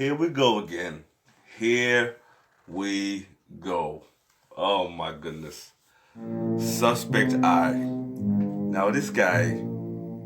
Here we go again. Here we go. Oh my goodness. Suspect I. Now this guy,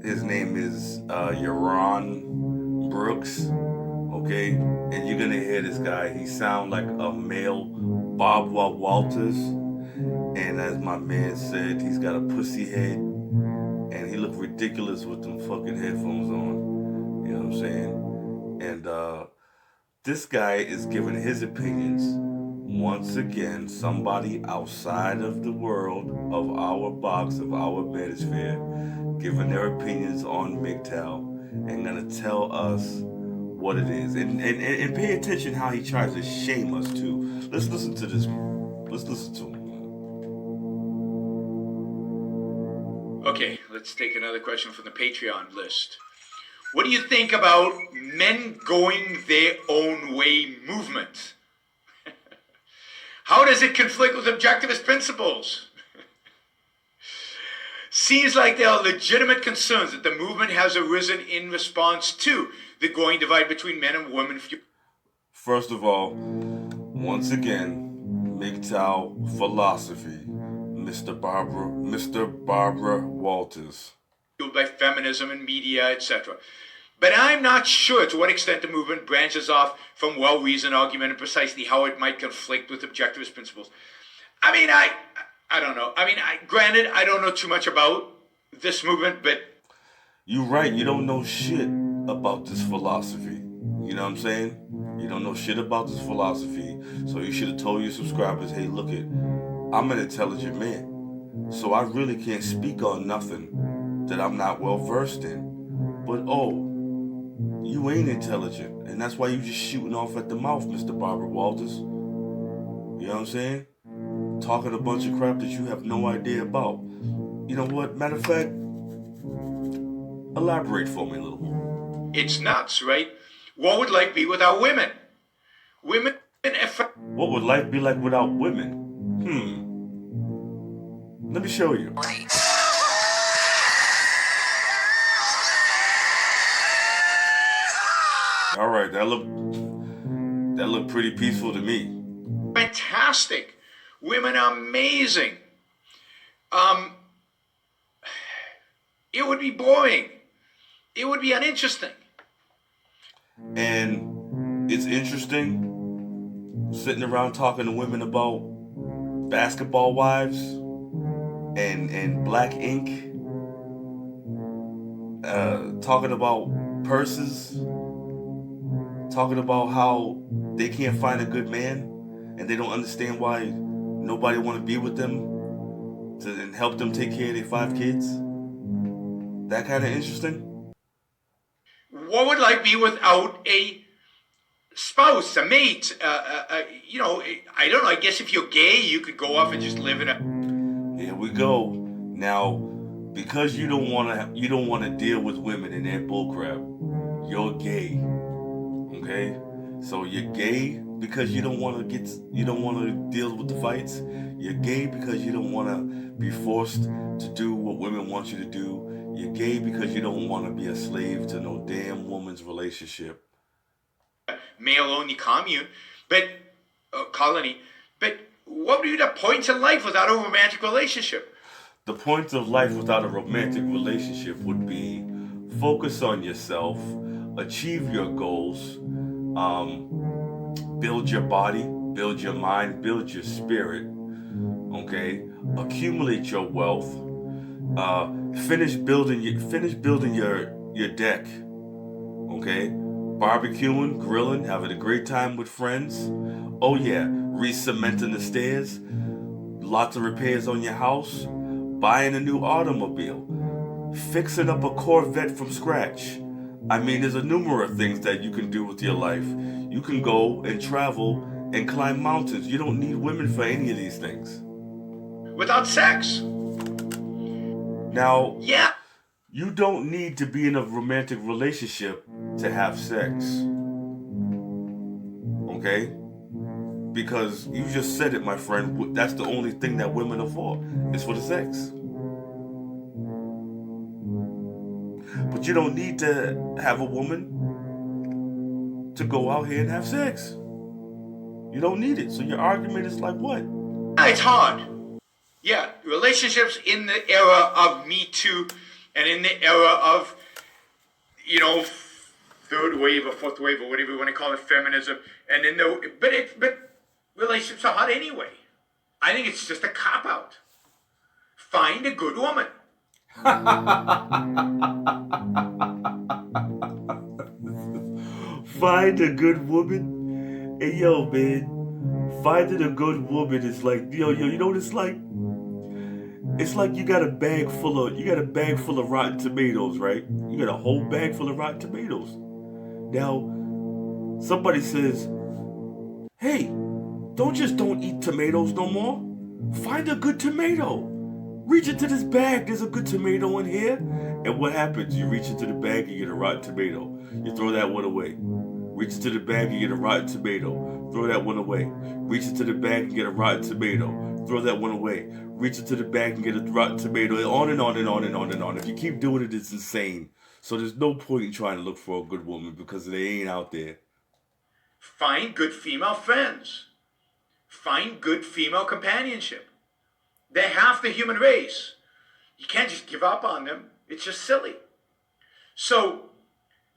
his name is Yaron Brooks. Okay? And you're gonna hear this guy. He sounds like a male Barbara Walters. And as my man said, he's got a pussy head. And he looked ridiculous with them fucking headphones on. You know what I'm saying? And this guy is giving his opinions. Once again, somebody outside of the world, of our box, of our manosphere, giving their opinions on MGTOW and gonna tell us what it is. And pay attention how he tries to shame us too. Let's listen to this. Let's listen to him. Okay, let's take another question from the Patreon list. What do you think about men going their own way movement? How does it conflict with objectivist principles? Seems like there are legitimate concerns that the movement has arisen in response to the growing divide between men and women. First of all, once again, MGTOW philosophy, Mr. Barbara Walters. By feminism and media, etc. But I'm not sure to what extent the movement branches off from well-reasoned argument and precisely how it might conflict with objectivist principles. I mean, I don't know. I mean, granted, I don't know too much about this movement, but... You're right, you don't know shit about this philosophy. You know what I'm saying? You don't know shit about this philosophy. So you should have told your subscribers, hey, look it, I'm an intelligent man. So I really can't speak on nothing that I'm not well versed in. But you ain't intelligent, and that's why you just shooting off at the mouth, Mr. Barbara Walters. You know what I'm saying? Talking a bunch of crap that you have no idea about. You know what? Matter of fact, elaborate for me a little more. It's nuts, right? What would life be without women? Women... What would life be like without women? Let me show you. All right, that looked pretty peaceful to me. Fantastic. Women are amazing. It would be boring. It would be uninteresting. And it's interesting sitting around talking to women about basketball wives and black ink, talking about purses, talking about how they can't find a good man and they don't understand why nobody want to be with them and help them take care of their 5 kids. That kind of interesting. What would life be without a spouse, a mate? You know, I don't know. I guess if you're gay, you could go off and just live in a... Here we go. Now, because you don't want to deal with women and their bullcrap, you're gay. Okay? So you're gay because you don't want to deal with the fights. You're gay because you don't want to be forced to do what women want you to do. You're gay because you don't want to be a slave to no damn woman's relationship. Male-only commune, but colony. But what would be the point in life without a romantic relationship? The point of life without a romantic relationship would be focus on yourself, achieve your goals, build your body, build your mind, build your spirit, okay? Accumulate your wealth, finish building your deck, okay? Barbecuing, grilling, having a great time with friends. Oh yeah, re-cementing the stairs, lots of repairs on your house, buying a new automobile, fixing up a Corvette from scratch. I mean, there's a number of things that you can do with your life. You can go and travel and climb mountains. You don't need women for any of these things. Without sex. Now, yeah, you don't need to be in a romantic relationship to have sex. Okay? Because you just said it, my friend. That's the only thing that women are for. It's for the sex. But you don't need to have a woman to go out here and have sex. You don't need it. So your argument is like what? It's hard. Yeah, relationships in the era of Me Too and in the era of, third wave or fourth wave or whatever you want to call it, feminism, and in the but relationships are hard anyway. I think it's just a cop out. Find a good woman. Find a good woman. Hey yo, man, finding a good woman is like you know what it's like? It's like you got a bag full of rotten tomatoes, right? You got a whole bag full of rotten tomatoes. Now, somebody says, hey, don't eat tomatoes no more. Find a good tomato. Reach into this bag, there's a good tomato in here. And what happens? You reach into the bag, you get a rotten tomato. You throw that one away. Reach into the bag, you get a rotten tomato. Throw that one away. Reach into the bag and get a rotten tomato. Throw that one away. Reach into the bag and get a rotten tomato. On and on and on and on and on. If you keep doing it, it's insane. So there's no point in trying to look for a good woman because they ain't out there. Find good female friends. Find good female companionship. They're half the human race. You can't just give up on them. It's just silly. So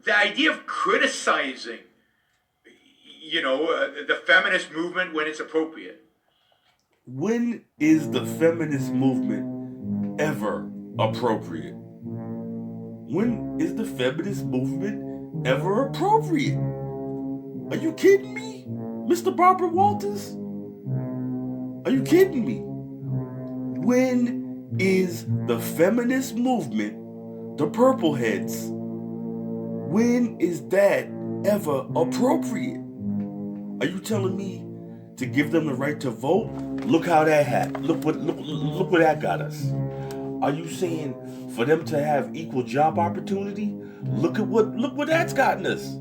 the idea of criticizing, the feminist movement when it's appropriate. When is the feminist movement ever appropriate? When is the feminist movement ever appropriate? Are you kidding me, Mr. Barbara Walters? Are you kidding me? When is the feminist movement, the purple heads, when is that ever appropriate? Are you telling me to give them the right to vote? Look how that happened. Look what that got us. Are you saying for them to have equal job opportunity? Look what that's gotten us.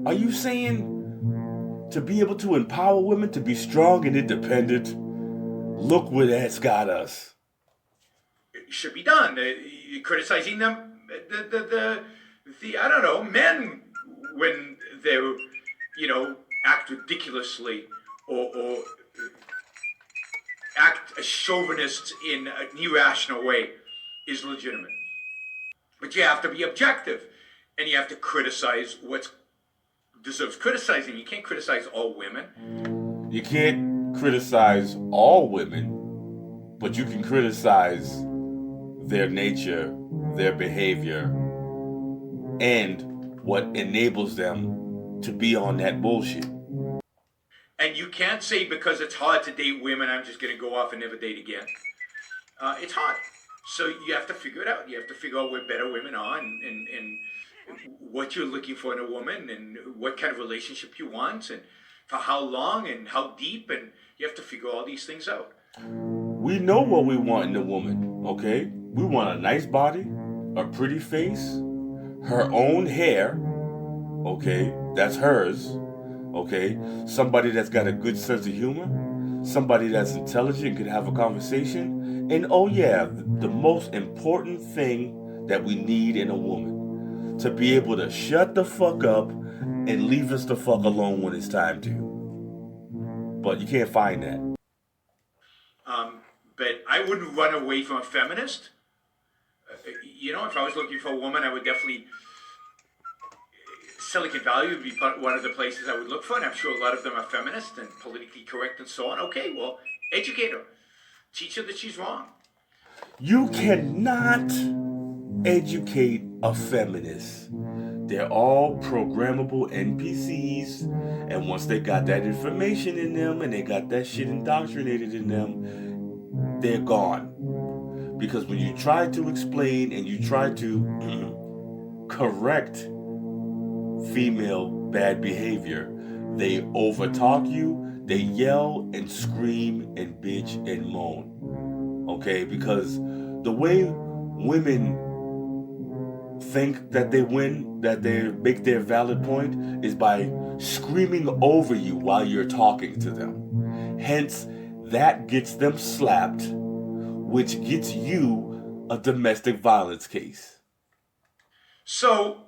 Are you saying to be able to empower women to be strong and independent? Look where that's got us. It should be done. Criticizing them, I don't know, men when they, act ridiculously or act as chauvinists in an irrational way is legitimate. But you have to be objective and you have to criticize what deserves criticizing. You can't criticize all women. You can't criticize all women, but you can criticize their nature, their behavior, and what enables them to be on that bullshit. And you can't say because it's hard to date women, I'm just going to go off and never date again. It's hard. So you have to figure it out. You have to figure out what better women are and what you're looking for in a woman and what kind of relationship you want and for how long and how deep, and you have to figure all these things out. We know what we want in a woman, okay? We want a nice body, a pretty face, her own hair, okay? That's hers, okay? Somebody that's got a good sense of humor, somebody that's intelligent, can have a conversation, and oh yeah, the most important thing that we need in a woman, to be able to shut the fuck up and leave us the fuck alone when it's time to. But you can't find that. But I wouldn't run away from a feminist. If I was looking for a woman, I would definitely, Silicon Valley would be one of the places I would look for, and I'm sure a lot of them are feminist and politically correct and so on. Okay, well, educate her. Teach her that she's wrong. You cannot educate a feminist. They're all programmable NPCs, and once they got that information in them and they got that shit indoctrinated in them, they're gone. Because when you try to explain and you try to correct female bad behavior, they overtalk you, they yell and scream and bitch and moan. Okay, because the way women think that they win, that they make their valid point, is by screaming over you while you're talking to them. Hence, that gets them slapped, which gets you a domestic violence case. So,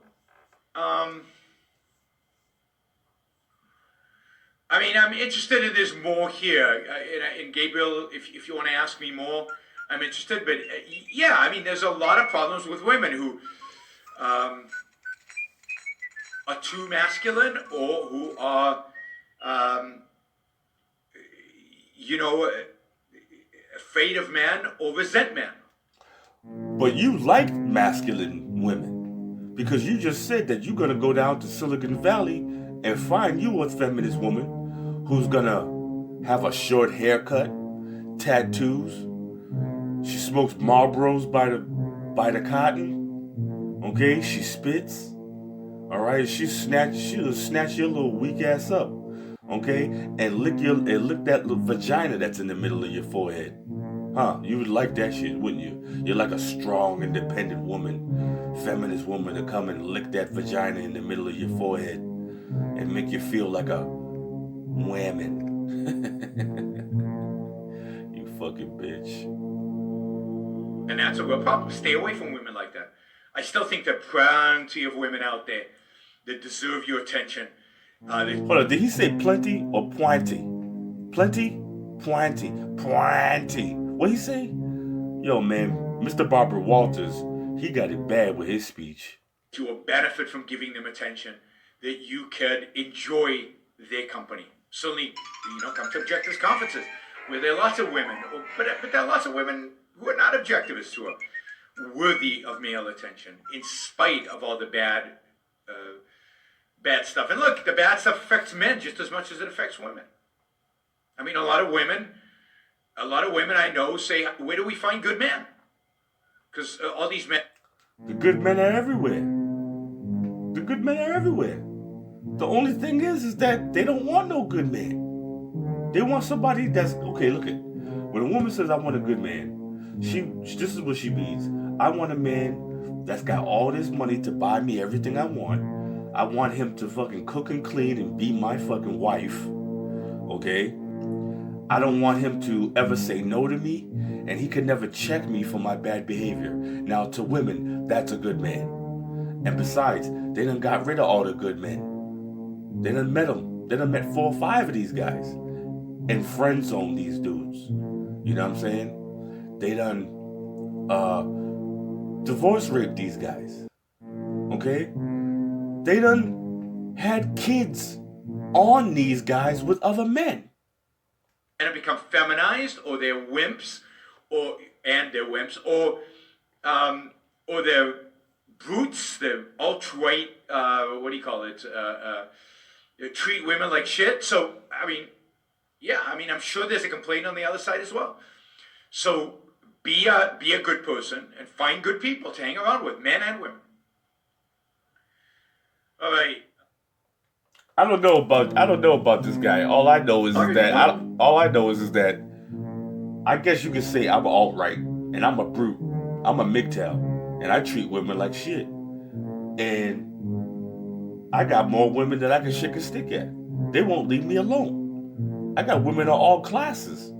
I mean, I'm interested in there's more here. And Gabriel, if you want to ask me more, I'm interested. But yeah, I mean, there's a lot of problems with women who are too masculine or who are, you know, afraid of men or resent men. But you like masculine women because you just said that you're going to go down to Silicon Valley and find you a feminist woman who's going to have a short haircut, tattoos. She smokes Marlboros by the cotton. Okay, she spits. All right, she'll snatch your little weak ass up. Okay, and lick that little vagina that's in the middle of your forehead. Huh, you would like that shit, wouldn't you? You're like a strong, independent woman, feminist woman to come and lick that vagina in the middle of your forehead and make you feel like a woman. You fucking bitch. And that's a real problem. Stay away from women like that. I still think there are plenty of women out there that deserve your attention. Hold on, did he say plenty or pointy? Plenty? Pointy. Pointy. What'd he say? Yo, man, Mr. Barbara Walters, he got it bad with his speech. To a benefit from giving them attention, that you could enjoy their company. Certainly, come to objectivist conferences where there are lots of women, but there are lots of women who are not objectivists who are worthy of male attention in spite of all the bad stuff. And look, the bad stuff affects men just as much as it affects women. I mean, a lot of women I know say, where do we find good men? Because all these men... The good men are everywhere. The good men are everywhere. The only thing is that they don't want no good man. They want somebody that's... Okay, look at... When a woman says, I want a good man, this is what she means. I want a man that's got all this money to buy me everything I want. I want him to fucking cook and clean and be my fucking wife. Okay? I don't want him to ever say no to me, and he could never check me for my bad behavior. Now, to women, that's a good man. And besides, they done got rid of all the good men. They done met them. They done met 4 or 5 of these guys and friend zone these dudes. You know what I'm saying? They done divorce raped these guys. Okay? They done had kids on these guys with other men. And have become feminized, or they're wimps, or they're brutes, they're alt-right, they treat women like shit. So, I mean, I'm sure there's a complaint on the other side as well. So, be a good person and find good people to hang around with, men and women. All right. I don't know about this guy. All I know is that I guess you could say I'm alt-right and I'm a brute. I'm a MGTOW and I treat women like shit. And I got more women than I can shake a stick at. They won't leave me alone. I got women of all classes.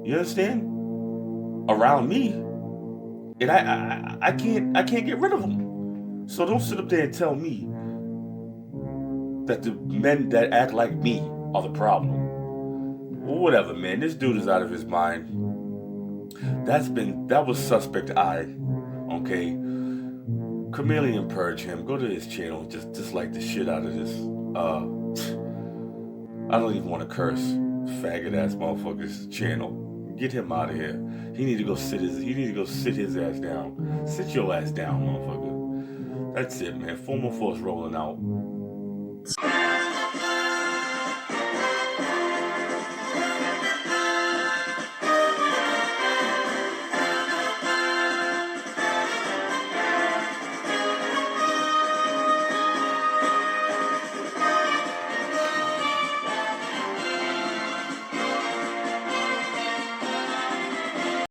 You understand? Around me. And I can't get rid of them. So don't sit up there and tell me that the men that act like me are the problem. Well, whatever, man. This dude is out of his mind. That was Suspect I. Okay. Chameleon purge him. Go to his channel. Just dislike the shit out of this. I don't even want to curse. Faggot ass motherfucker's channel. Get him out of here. He need to go sit his ass down. Sit your ass down, motherfucker. That's it, man. Forma Force rolling out.